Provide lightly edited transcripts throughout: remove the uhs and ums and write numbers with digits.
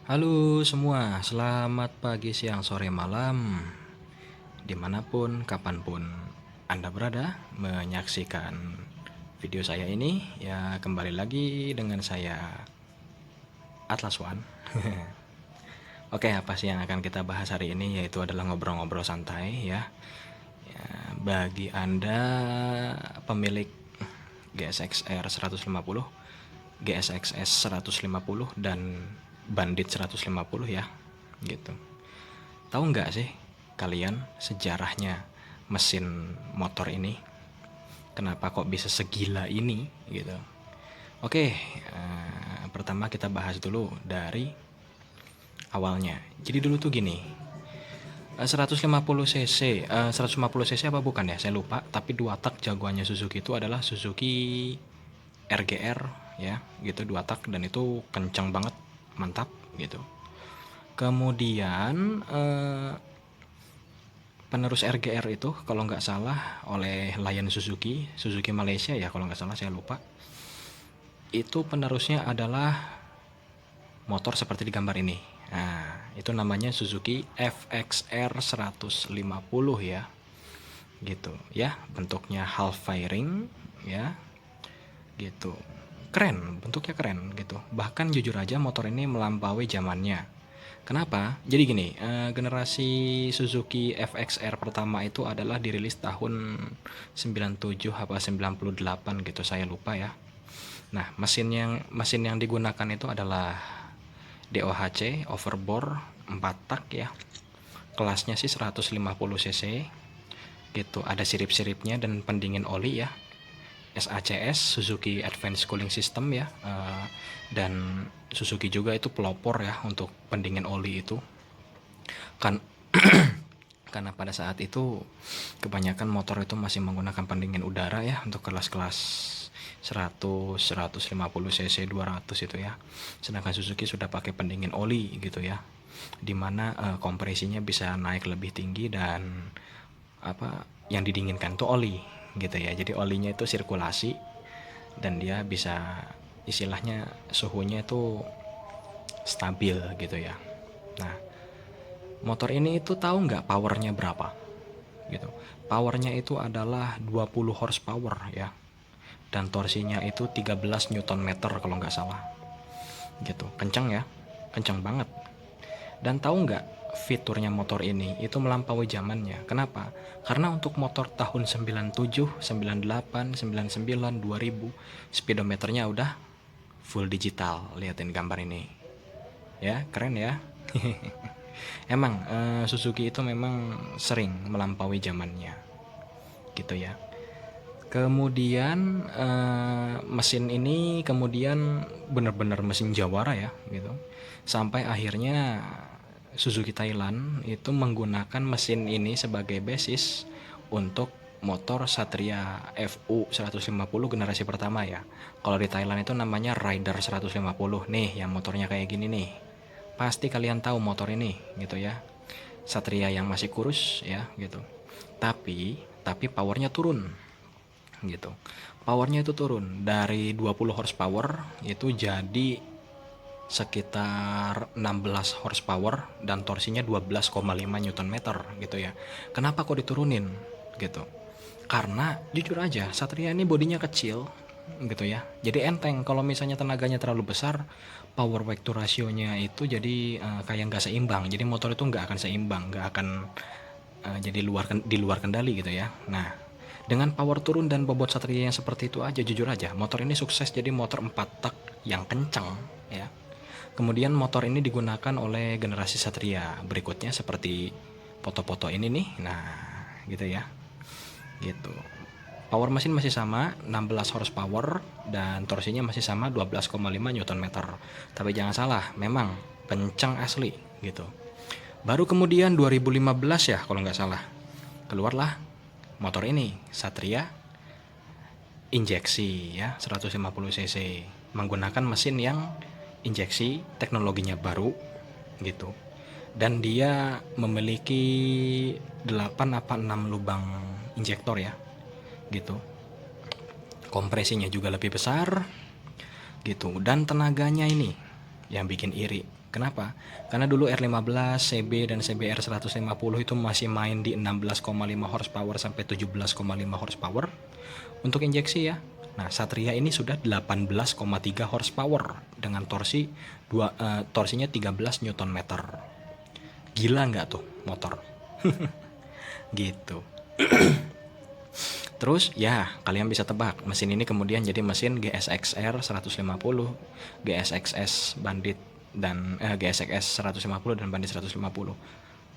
Halo semua, selamat pagi, siang, sore, malam, dimanapun, kapanpun Anda berada menyaksikan video saya ini. Ya, kembali lagi dengan saya, Atlas One. Oke, apa sih yang akan kita bahas hari ini? Yaitu adalah ngobrol-ngobrol santai ya. Bagi Anda pemilik GSX R 150, GSX S 150, dan Bandit 150 ya, gitu. Tahu nggak sih kalian sejarahnya mesin motor ini? Kenapa kok bisa segila ini gitu? Oke, pertama kita bahas dulu dari awalnya. Jadi dulu tuh gini, 150 cc, 150 cc apa bukan ya? Saya lupa. Tapi dua tak jagoannya Suzuki itu adalah Suzuki RGR ya, gitu, dua tak, dan itu kencang banget, mantap gitu. Kemudian penerus RGR itu kalau nggak salah oleh Lion Suzuki, Suzuki Malaysia ya kalau nggak salah, saya lupa. Itu penerusnya adalah motor seperti di gambar ini. Nah, itu namanya Suzuki FXR 150 ya. Gitu ya, bentuknya half fairing ya. Gitu. Keren, bentuknya keren gitu. Bahkan jujur aja motor ini melampaui zamannya. Kenapa? Jadi gini, generasi Suzuki FXR pertama itu adalah dirilis tahun 97 apa 98 gitu, saya lupa ya. Nah, mesin yang digunakan itu adalah DOHC overbore 4 tak ya. Kelasnya sih 150 cc gitu. Ada sirip-siripnya dan pendingin oli ya. SACS, Suzuki Advanced Cooling System ya, dan Suzuki juga itu pelopor ya untuk pendingin oli itu kan. Karena pada saat itu kebanyakan motor itu masih menggunakan pendingin udara ya untuk kelas-kelas 100, 150 cc, 200 itu ya. Sedangkan Suzuki sudah pakai pendingin oli gitu ya, dimana kompresinya bisa naik lebih tinggi dan apa yang didinginkan tuh oli gitu ya. Jadi olinya itu sirkulasi dan dia bisa istilahnya suhunya itu stabil gitu ya. Nah, motor ini itu tahu nggak powernya berapa gitu? Powernya itu adalah 20 horsepower ya, dan torsinya itu 13 Newton meter kalau nggak salah gitu. Kencang ya, kencang banget. Dan tahu nggak, fiturnya motor ini itu melampaui zamannya. Kenapa? Karena untuk motor tahun 97, 98, 99, 2000, speedometernya udah full digital. Liatin gambar ini. Ya, keren ya. Emang Suzuki itu memang sering melampaui zamannya. Gitu ya. Kemudian mesin ini kemudian benar-benar mesin jawara ya gitu. Sampai akhirnya Suzuki Thailand itu menggunakan mesin ini sebagai basis untuk motor Satria FU 150 generasi pertama ya. Kalau di Thailand itu namanya Rider 150 nih, yang motornya kayak gini nih. Pasti kalian tahu motor ini gitu ya. Satria yang masih kurus ya gitu. Tapi powernya turun gitu. Powernya itu turun dari 20 horsepower itu jadi sekitar 16 horsepower dan torsinya 12,5 Newton meter gitu ya. Kenapa kok diturunin gitu? Karena jujur aja Satria ini bodinya kecil gitu ya. Jadi enteng. Kalau misalnya tenaganya terlalu besar, power weight to rasionya itu jadi kayak nggak seimbang. Jadi motor itu nggak akan seimbang, nggak akan jadi di luar kendali gitu ya. Nah, dengan power turun dan bobot Satria yang seperti itu aja, jujur aja motor ini sukses jadi motor 4 tak yang kencang ya. Kemudian motor ini digunakan oleh generasi Satria berikutnya seperti foto-foto ini nih. Nah, gitu ya. Gitu. Power mesin masih sama, 16 horsepower, dan torsinya masih sama 12,5 Newton meter. Tapi jangan salah, memang kencang asli gitu. Baru kemudian 2015 ya kalau nggak salah, keluarlah motor ini, Satria injeksi ya, 150 cc, menggunakan mesin yang injeksi, teknologinya baru gitu. Dan dia memiliki 8 apa 6 lubang injektor ya gitu. Kompresinya juga lebih besar gitu, dan tenaganya ini yang bikin iri. Kenapa? Karena dulu R15, CB dan CBR 150 itu masih main di 16,5 horsepower sampai 17,5 horsepower untuk injeksi ya. Nah, Satria ini sudah 18,3 horsepower dengan torsinya 13 Newton meter. Gila nggak tuh motor? Gitu. Terus ya kalian bisa tebak mesin ini kemudian jadi mesin GSX-R 150, GSX-S Bandit dan GSX 150 dan Bandit 150.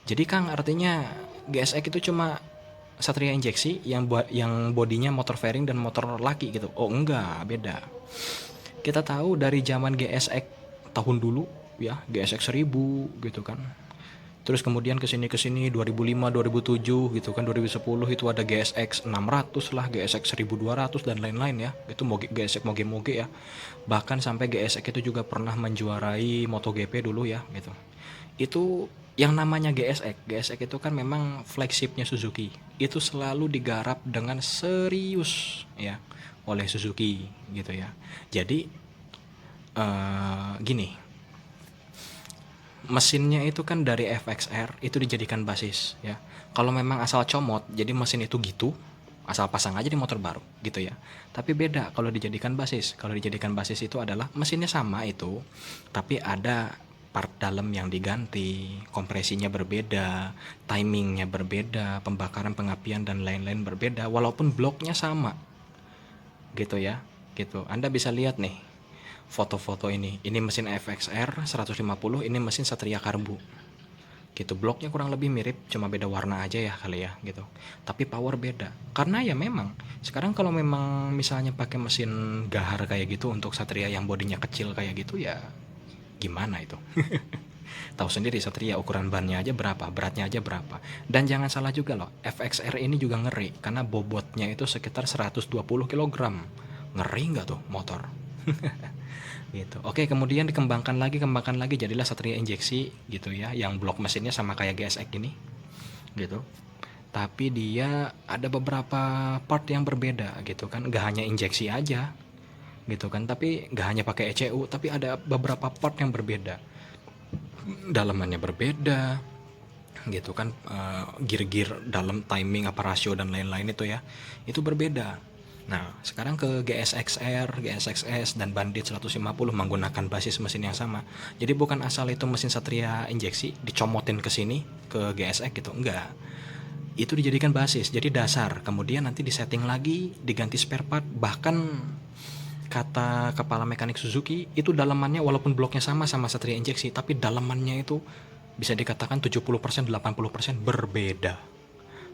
Jadi Kang, artinya GSX itu cuma Satria injeksi yang bodinya motor fairing dan motor laki gitu. Oh enggak, beda. Kita tahu dari zaman GSX tahun dulu ya, GSX 1000 gitu kan. Terus kemudian kesini 2005 2007 gitu kan, 2010 itu ada GSX 600 lah, GSX 1200 dan lain-lain ya. Itu GSX moge-moge ya. Bahkan sampai GSX itu juga pernah menjuarai MotoGP dulu ya gitu. Itu yang namanya GSX itu kan memang flagshipnya Suzuki. Itu selalu digarap dengan serius ya oleh Suzuki gitu ya. Jadi gini, mesinnya itu kan dari FXR itu dijadikan basis ya. Kalau memang asal comot jadi mesin itu gitu, asal pasang aja di motor baru gitu ya. Tapi beda kalau dijadikan basis. Kalau dijadikan basis itu adalah mesinnya sama itu, tapi ada part dalam yang diganti, kompresinya berbeda, timingnya berbeda, pembakaran, pengapian dan lain-lain berbeda, walaupun bloknya sama gitu ya. Gitu. Anda bisa lihat nih foto-foto ini mesin FXR 150, ini mesin Satria Karbu gitu. Bloknya kurang lebih mirip, cuma beda warna aja ya kali ya gitu, tapi power beda. Karena ya memang sekarang kalau memang misalnya pakai mesin Gahar kayak gitu untuk Satria yang bodinya kecil kayak gitu ya gimana itu. Tahu sendiri Satria ukuran bannya aja berapa, beratnya aja berapa. Dan jangan salah juga loh, FXR ini juga ngeri karena bobotnya itu sekitar 120 kg. Ngeri nggak tuh motor? Gitu. Oke, kemudian dikembangkan lagi jadilah Satria injeksi gitu ya, yang blok mesinnya sama kayak GSX ini gitu. Tapi dia ada beberapa part yang berbeda gitu kan, gak hanya injeksi aja gitu kan, tapi gak hanya pakai ECU, tapi ada beberapa part yang berbeda, dalamannya berbeda gitu kan, gear dalam, timing apa rasio dan lain-lain itu ya, itu berbeda. Nah, sekarang ke GSX-R, GSX-S, dan Bandit 150 menggunakan basis mesin yang sama. Jadi bukan asal itu mesin Satria injeksi dicomotin ke sini ke GSX gitu, enggak. Itu dijadikan basis, jadi dasar. Kemudian nanti disetting lagi, diganti spare part, bahkan kata kepala mekanik Suzuki, itu dalamannya walaupun bloknya sama Satria injeksi, tapi dalamannya itu bisa dikatakan 70% 80% berbeda.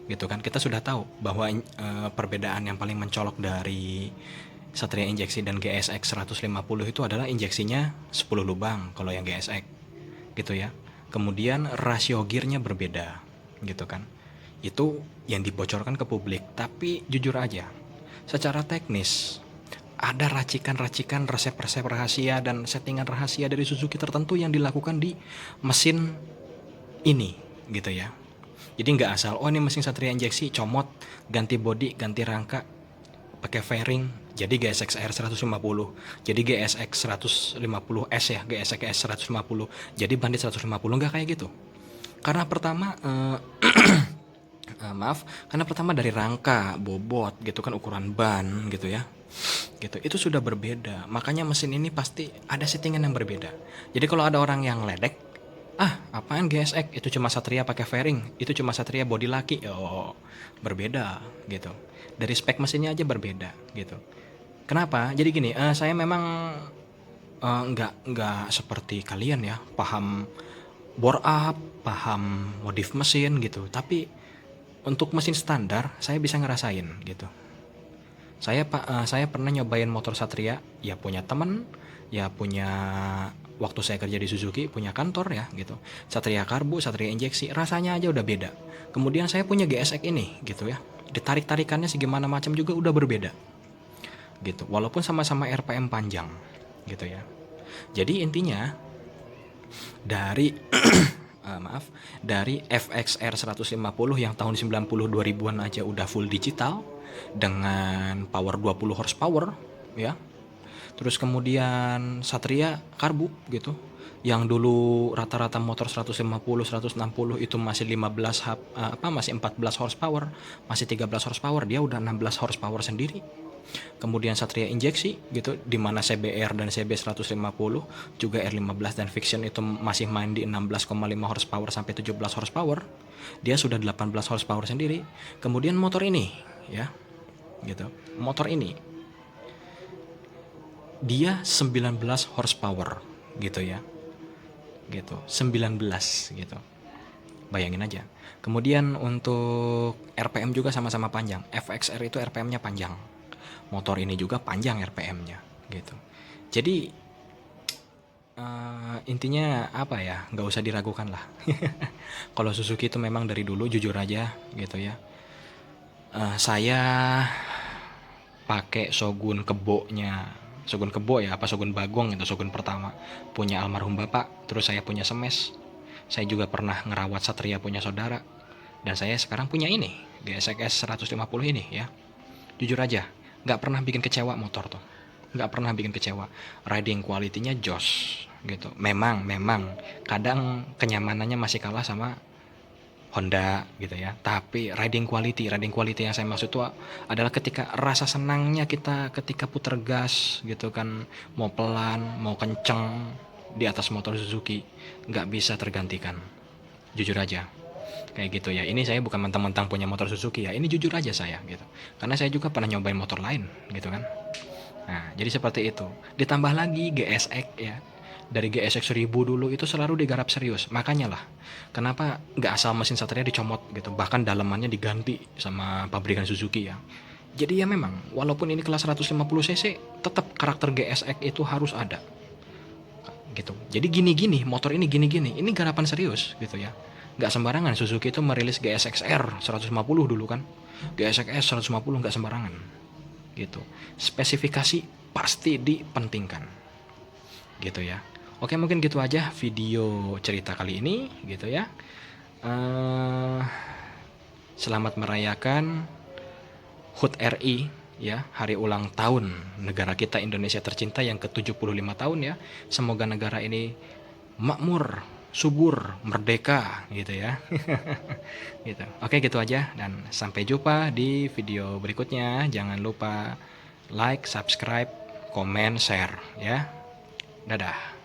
Gitu kan, kita sudah tahu bahwa perbedaan yang paling mencolok dari Satria injeksi dan GSX 150 itu adalah injeksinya 10 lubang kalau yang GSX gitu ya. Kemudian rasio gearnya berbeda gitu kan. Itu yang dibocorkan ke publik. Tapi jujur aja, secara teknis ada racikan-racikan, resep-resep rahasia dan settingan rahasia dari Suzuki tertentu yang dilakukan di mesin ini gitu ya. Jadi nggak asal, oh ini mesin Satria injeksi, comot, ganti bodi, ganti rangka, pakai fairing, jadi GSX-R 150, jadi GSX 150S ya, GSX 150, jadi Bandit 150, nggak kayak gitu. Karena pertama, karena pertama dari rangka, bobot gitu kan, ukuran ban gitu ya. Gitu, itu sudah berbeda. Makanya mesin ini pasti ada settingan yang berbeda. Jadi kalau ada orang yang ledek, apaan GSX, itu cuma Satria pakai fairing, itu cuma Satria body laki, berbeda gitu. Dari spek mesinnya aja berbeda gitu. Kenapa? Jadi gini, saya memang nggak seperti kalian ya, paham bore up, paham modif mesin gitu. Tapi untuk mesin standar saya bisa ngerasain gitu. Saya pernah nyobain motor Satria, ya punya temen, ya punya, waktu saya kerja di Suzuki punya kantor ya gitu. Satria Karbu, Satria injeksi, rasanya aja udah beda. Kemudian saya punya GSX ini gitu ya. Ditarik-tarikannya segimana macam juga udah berbeda. Gitu. Walaupun sama-sama RPM panjang gitu ya. Jadi intinya dari dari FXR 150 yang tahun 90 2000-an aja udah full digital dengan power 20 horsepower ya. Terus kemudian Satria karbu gitu. Yang dulu rata-rata motor 150, 160 itu masih 14 horsepower, masih 13 horsepower, dia udah 16 horsepower sendiri. Kemudian Satria injeksi gitu, di mana CBR dan CB 150, juga R15 dan Fiction itu masih main di 16,5 horsepower sampai 17 horsepower. Dia sudah 18 horsepower sendiri. Kemudian motor ini ya, gitu. Motor ini dia 19 horsepower gitu ya. Gitu. 19 gitu. Bayangin aja. Kemudian untuk RPM juga sama-sama panjang. FXR itu RPM-nya panjang. Motor ini juga panjang RPM-nya gitu. Jadi intinya apa ya, nggak usah diragukan lah. Kalau Suzuki itu memang dari dulu jujur aja gitu ya. Saya pakai Shogun Kebo ya, apa Shogun Bagong itu, Shogun pertama punya almarhum bapak. Terus saya punya Smash. Saya juga pernah ngerawat Satria punya saudara. Dan saya sekarang punya ini, GSX 150 ini ya. Jujur aja, nggak pernah bikin kecewa motor tuh. Nggak pernah bikin kecewa. Riding quality-nya jos gitu. Memang kadang kenyamanannya masih kalah sama Honda gitu ya. Tapi riding quality yang saya maksud itu adalah ketika rasa senangnya kita ketika puter gas gitu kan, mau pelan, mau kenceng di atas motor Suzuki, nggak bisa tergantikan. Jujur aja. Kayak gitu ya. Ini saya bukan mentang-mentang punya motor Suzuki ya. Ini jujur aja saya gitu. Karena saya juga pernah nyobain motor lain gitu kan. Nah, jadi seperti itu. Ditambah lagi GSX ya. Dari GSX 1000 dulu itu selalu digarap serius. Makanya lah, kenapa nggak asal mesin Satria dicomot gitu. Bahkan dalemannya diganti sama pabrikan Suzuki ya. Jadi ya memang, walaupun ini kelas 150 cc, tetap karakter GSX itu harus ada. Gitu. Jadi gini-gini, motor ini gini-gini. Ini garapan serius gitu ya. Nggak sembarangan Suzuki itu merilis GSX-R 150 dulu kan. GSX-S 150 nggak sembarangan. Gitu. Spesifikasi pasti dipentingkan. Gitu ya. Oke, mungkin gitu aja video cerita kali ini gitu ya. Selamat merayakan HUT RI ya, hari ulang tahun negara kita Indonesia tercinta yang ke-75 tahun ya. Semoga negara ini makmur, subur, merdeka gitu ya. Gitu. Oke, gitu aja dan sampai jumpa di video berikutnya. Jangan lupa like, subscribe, komen, share ya. Dadah.